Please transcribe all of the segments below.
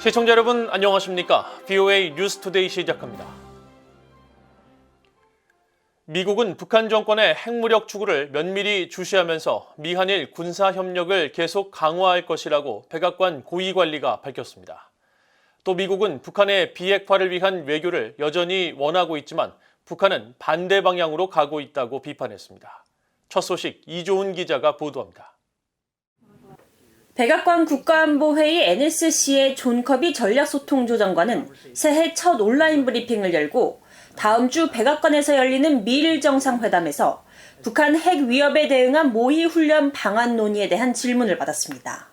시청자 여러분 안녕하십니까? BOA 뉴스투데이 시작합니다. 미국은 북한 정권의 핵무력 추구를 면밀히 주시하면서 미한일 군사협력을 계속 강화할 것이라고 백악관 고위관리가 밝혔습니다. 또 미국은 북한의 비핵화를 위한 외교를 여전히 원하고 있지만 북한은 반대 방향으로 가고 있다고 비판했습니다. 첫 소식 이조은 기자가 보도합니다. 백악관 국가안보회의 NSC의 존 커비 전략소통조정관은 새해 첫 온라인 브리핑을 열고 다음 주 백악관에서 열리는 미일 정상회담에서 북한 핵 위협에 대응한 모의 훈련 방안 논의에 대한 질문을 받았습니다.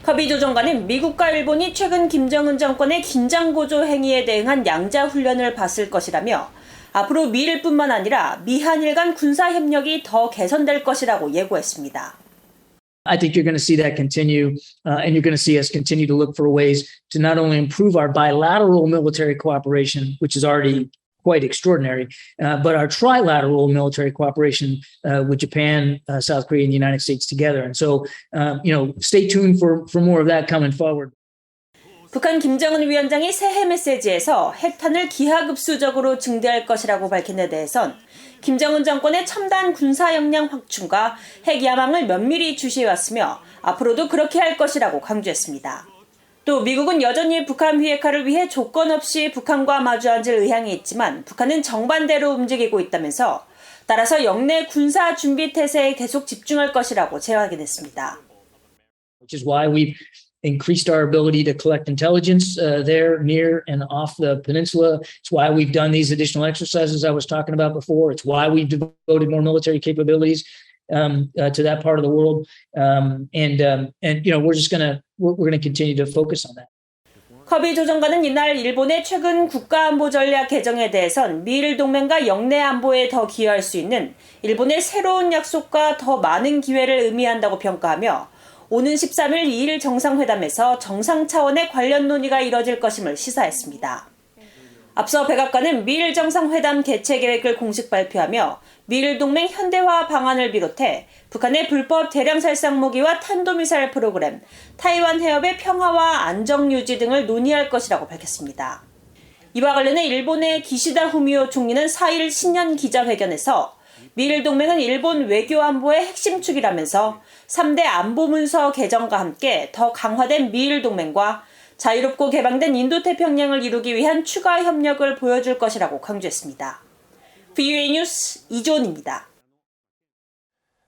커비 조정관은 미국과 일본이 최근 김정은 정권의 긴장고조 행위에 대응한 양자 훈련을 봤을 것이라며 앞으로 미일뿐만 아니라 미한일 간 군사협력이 더 개선될 것이라고 예고했습니다. I think you're going to see that continue, and you're going to see us continue to look for ways to not only improve our bilateral military cooperation, which is already quite extraordinary, but our trilateral military cooperation with Japan, South Korea, and the United States together. And so, stay tuned for more of that coming forward. 북한 김정은 위원장이 새해 메시지에서 핵탄을 기하급수적으로 증대할 것이라고 밝힌 데 대해선 김정은 정권의 첨단 군사 역량 확충과 핵 야망을 면밀히 주시해왔으며 앞으로도 그렇게 할 것이라고 강조했습니다. 또 미국은 여전히 북한 비핵화를 위해 조건 없이 북한과 마주 앉을 의향이 있지만 북한은 정반대로 움직이고 있다면서 따라서 영내 군사 준비 태세에 계속 집중할 것이라고 재확인했습니다. Which is why we've increased our ability to collect intelligence there, near, and off the peninsula. It's why we've done these additional exercises I was talking about before. It's why we've devoted more military capabilities to that part of the world. We're gonna continue to focus on that. 커비 조정관은 이날 일본의 최근 국가안보 전략 개정에 대해선 미일 동맹과 영내 안보에 더 기여할 수 있는 일본의 새로운 약속과 더 많은 기회를 의미한다고 평가하며 오는 13일 2일 정상회담에서 정상 차원의 관련 논의가 이뤄질 것임을 시사했습니다. 앞서 백악관은 미일 정상회담 개최 계획을 공식 발표하며 미일 동맹 현대화 방안을 비롯해 북한의 불법 대량 살상 무기와 탄도미사일 프로그램, 타이완 해협의 평화와 안정 유지 등을 논의할 것이라고 밝혔습니다. 이와 관련해 일본의 기시다 후미오 총리는 4일 신년 기자회견에서 미일 동맹은 일본 외교 안보의 핵심 축이라면서 3대 안보 문서 개정과 함께 더 강화된 미일 동맹과 자유롭고 개방된 인도태평양을 이루기 위한 추가 협력을 보여줄 것이라고 강조했습니다. BOA 뉴스 이조은입니다.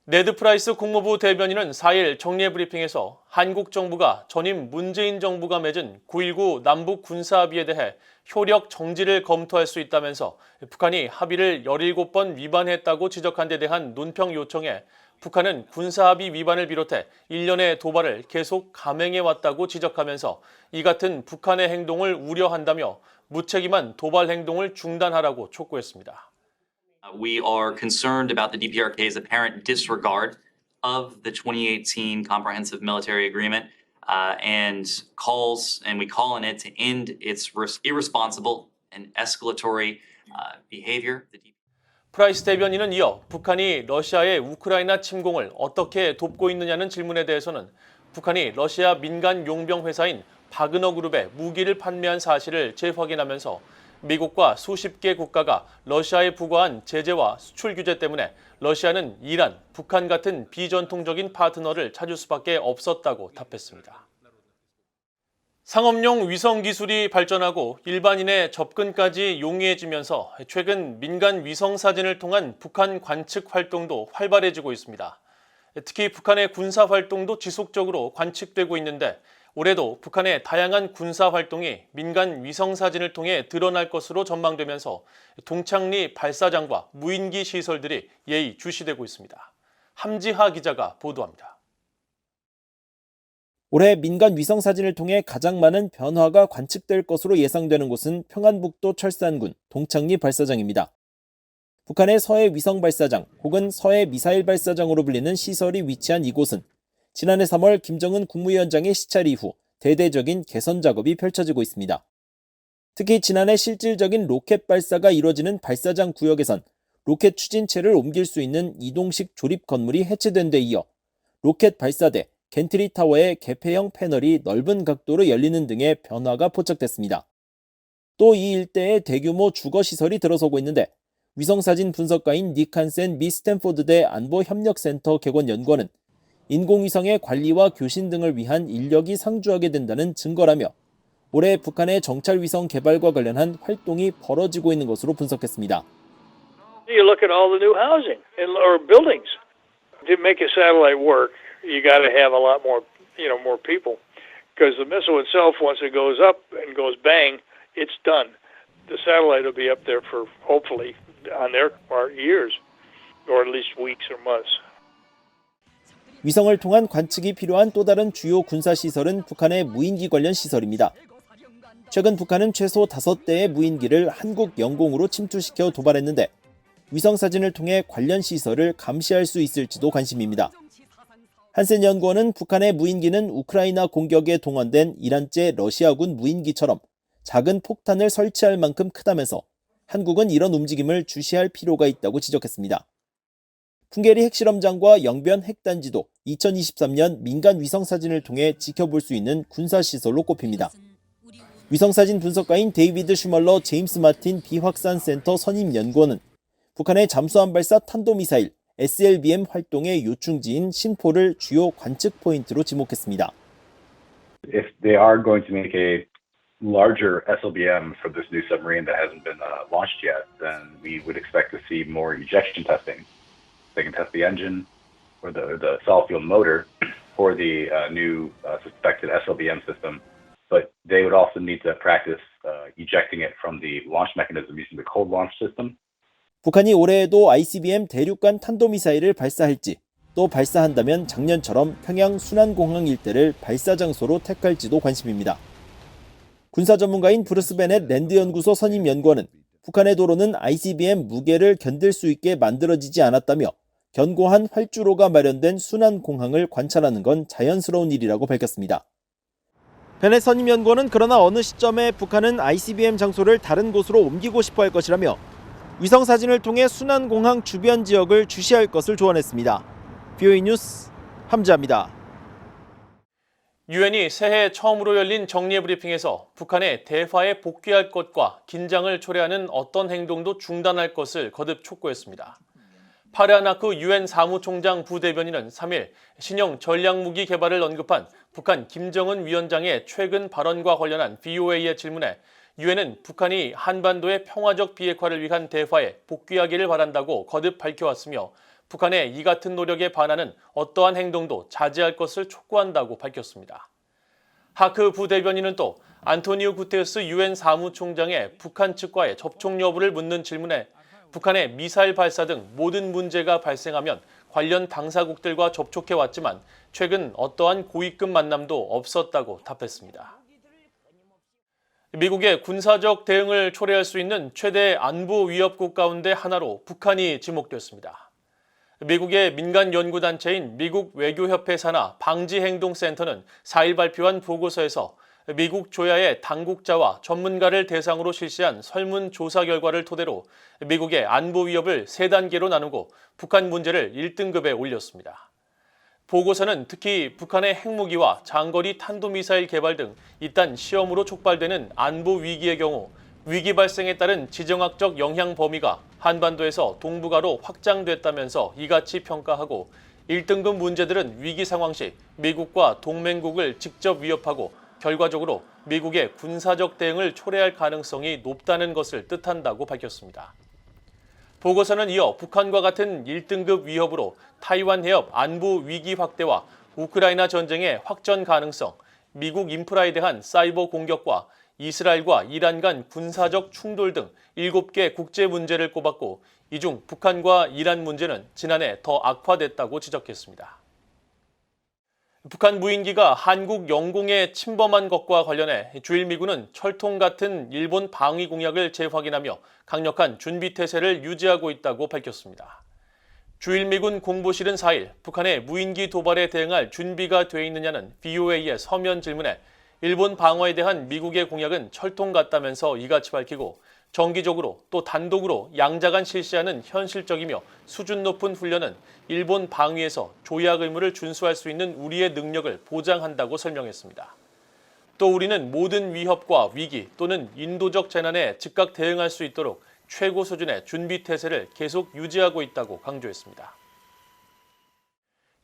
네드 프라이스 국무부 대변인은 4일 정례 브리핑에서 한국 정부가 전임 문재인 정부가 맺은 9.19 남북 군사합의에 대해 효력 정지를 검토할 수 있다면서 북한이 합의를 17번 위반했다고 지적한 데 대한 논평 요청에 북한은 군사합의 위반을 비롯해 일련의 도발을 계속 감행해왔다고 지적하면서 이 같은 북한의 행동을 우려한다며 무책임한 도발 행동을 중단하라고 촉구했습니다. We are concerned about the DPRK's apparent disregard of the 2018 Comprehensive Military Agreement and we call on it to end its irresponsible and escalatory behavior. 프라이스 대변인은 이어 북한이 러시아의 우크라이나 침공을 어떻게 돕고 있느냐는 질문에 대해서는 북한이 러시아 민간 용병 회사인 바그너 그룹에 무기를 판매한 사실을 재확인하면서 미국과 수십 개 국가가 러시아에 부과한 제재와 수출 규제 때문에 러시아는 이란, 북한 같은 비전통적인 파트너를 찾을 수밖에 없었다고 답했습니다. 상업용 위성 기술이 발전하고 일반인의 접근까지 용이해지면서 최근 민간 위성 사진을 통한 북한 관측 활동도 활발해지고 있습니다. 특히 북한의 군사 활동도 지속적으로 관측되고 있는데 올해도 북한의 다양한 군사 활동이 민간 위성 사진을 통해 드러날 것으로 전망되면서 동창리 발사장과 무인기 시설들이 예의주시되고 있습니다. 함지하 기자가 보도합니다. 올해 민간 위성 사진을 통해 가장 많은 변화가 관측될 것으로 예상되는 곳은 평안북도 철산군 동창리 발사장입니다. 북한의 서해 위성 발사장 혹은 서해 미사일 발사장으로 불리는 시설이 위치한 이곳은 지난해 3월 김정은 국무위원장의 시찰 이후 대대적인 개선 작업이 펼쳐지고 있습니다. 특히 지난해 실질적인 로켓 발사가 이뤄지는 발사장 구역에선 로켓 추진체를 옮길 수 있는 이동식 조립 건물이 해체된 데 이어 로켓 발사대, 겐트리 타워의 개폐형 패널이 넓은 각도로 열리는 등의 변화가 포착됐습니다. 또 이 일대에 대규모 주거시설이 들어서고 있는데 위성사진 분석가인 닉 한센 미 스탠포드대 안보협력센터 객원연구원은 인공위성의 관리와 교신 등을 위한 인력이 상주하게 된다는 증거라며 올해 북한의 정찰위성 개발과 관련한 활동이 벌어지고 있는 것으로 분석했습니다. You look at all the new housing or buildings. To make a satellite work, you got to have a lot more, more people. Because the missile itself, once it goes up and goes bang, it's done. The satellite will be up there for hopefully on their part years, or at least weeks or months. 위성을 통한 관측이 필요한 또 다른 주요 군사시설은 북한의 무인기 관련 시설입니다. 최근 북한은 최소 5대의 무인기를 한국 영공으로 침투시켜 도발했는데 위성사진을 통해 관련 시설을 감시할 수 있을지도 관심입니다. 한센 연구원은 북한의 무인기는 우크라이나 공격에 동원된 이란제 러시아군 무인기처럼 작은 폭탄을 설치할 만큼 크다면서 한국은 이런 움직임을 주시할 필요가 있다고 지적했습니다. 풍계리 핵실험장과 영변 핵단지도 2023년 민간 위성사진을 통해 지켜볼 수 있는 군사시설로 꼽힙니다. 위성사진 분석가인 데이비드 슈멀러 제임스 마틴 비확산센터 선임 연구원은 북한의 잠수함 발사 탄도미사일 SLBM 활동의 요충지인 신포를 주요 관측 포인트로 지목했습니다. If they are going to make a larger SLBM for this new submarine that hasn't been launched yet, then we would expect to see more ejection testing. They can test the engine or the solid fuel motor for the new suspected SLBM system, but they would also need to practice ejecting it from the launch mechanism using the cold launch system. 북한이 올해에도 ICBM 대륙간 탄도미사일을 발사할지, 또 발사한다면 작년처럼 평양 순안공항 일대를 발사 장소로 택할지도 관심입니다. 군사 전문가인 브루스 베넷 랜드연구소 선임 연구원은 북한의 도로는 ICBM 무게를 견딜 수 있게 만들어지지 않았다며 견고한 활주로가 마련된 순안공항을 관찰하는 건 자연스러운 일이라고 밝혔습니다. 베넷 선임 연구원은 그러나 어느 시점에 북한은 ICBM 장소를 다른 곳으로 옮기고 싶어 할 것이라며 위성사진을 통해 순안공항 주변 지역을 주시할 것을 조언했습니다. BOE 뉴스 함지아입니다. 유엔이 새해 처음으로 열린 정례 브리핑에서 북한의 대화에 복귀할 것과 긴장을 초래하는 어떤 행동도 중단할 것을 거듭 촉구했습니다. 파르아나크 유엔 사무총장 부대변인은 3일 신형 전략무기 개발을 언급한 북한 김정은 위원장의 최근 발언과 관련한 BOA의 질문에 유엔은 북한이 한반도의 평화적 비핵화를 위한 대화에 복귀하기를 바란다고 거듭 밝혀왔으며 북한의 이 같은 노력에 반하는 어떠한 행동도 자제할 것을 촉구한다고 밝혔습니다. 하크 부대변인은 또 안토니오 구테르스 유엔 사무총장의 북한 측과의 접촉 여부를 묻는 질문에 북한의 미사일 발사 등 모든 문제가 발생하면 관련 당사국들과 접촉해왔지만 최근 어떠한 고위급 만남도 없었다고 답했습니다. 미국의 군사적 대응을 초래할 수 있는 최대 안보 위협국 가운데 하나로 북한이 지목됐습니다. 미국의 민간 연구단체인 미국 외교협회 산하 방지행동센터는 4일 발표한 보고서에서 미국 조야의 당국자와 전문가를 대상으로 실시한 설문조사 결과를 토대로 미국의 안보 위협을 3단계로 나누고 북한 문제를 1등급에 올렸습니다. 보고서는 특히 북한의 핵무기와 장거리 탄도미사일 개발 등 이딴 시험으로 촉발되는 안보 위기의 경우 위기 발생에 따른 지정학적 영향 범위가 한반도에서 동북아로 확장됐다면서 이같이 평가하고 1등급 문제들은 위기 상황 시 미국과 동맹국을 직접 위협하고 결과적으로 미국의 군사적 대응을 초래할 가능성이 높다는 것을 뜻한다고 밝혔습니다. 보고서는 이어 북한과 같은 1등급 위협으로 타이완 해협 안보 위기 확대와 우크라이나 전쟁의 확전 가능성, 미국 인프라에 대한 사이버 공격과 이스라엘과 이란 간 군사적 충돌 등 7개 국제 문제를 꼽았고 이 중 북한과 이란 문제는 지난해 더 악화됐다고 지적했습니다. 북한 무인기가 한국 영공에 침범한 것과 관련해 주일미군은 철통 같은 일본 방위 공약을 재확인하며 강력한 준비태세를 유지하고 있다고 밝혔습니다. 주일미군 공보실은 4일 북한의 무인기 도발에 대응할 준비가 돼 있느냐는 BOA의 서면 질문에 일본 방어에 대한 미국의 공약은 철통 같다면서 이같이 밝히고 정기적으로 또 단독으로 양자간 실시하는 현실적이며 수준 높은 훈련은 일본 방위에서 조약 의무를 준수할 수 있는 우리의 능력을 보장한다고 설명했습니다. 또 우리는 모든 위협과 위기 또는 인도적 재난에 즉각 대응할 수 있도록 최고 수준의 준비 태세를 계속 유지하고 있다고 강조했습니다.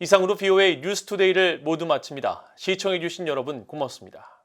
이상으로 VOA 뉴스투데이를 모두 마칩니다. 시청해주신 여러분 고맙습니다.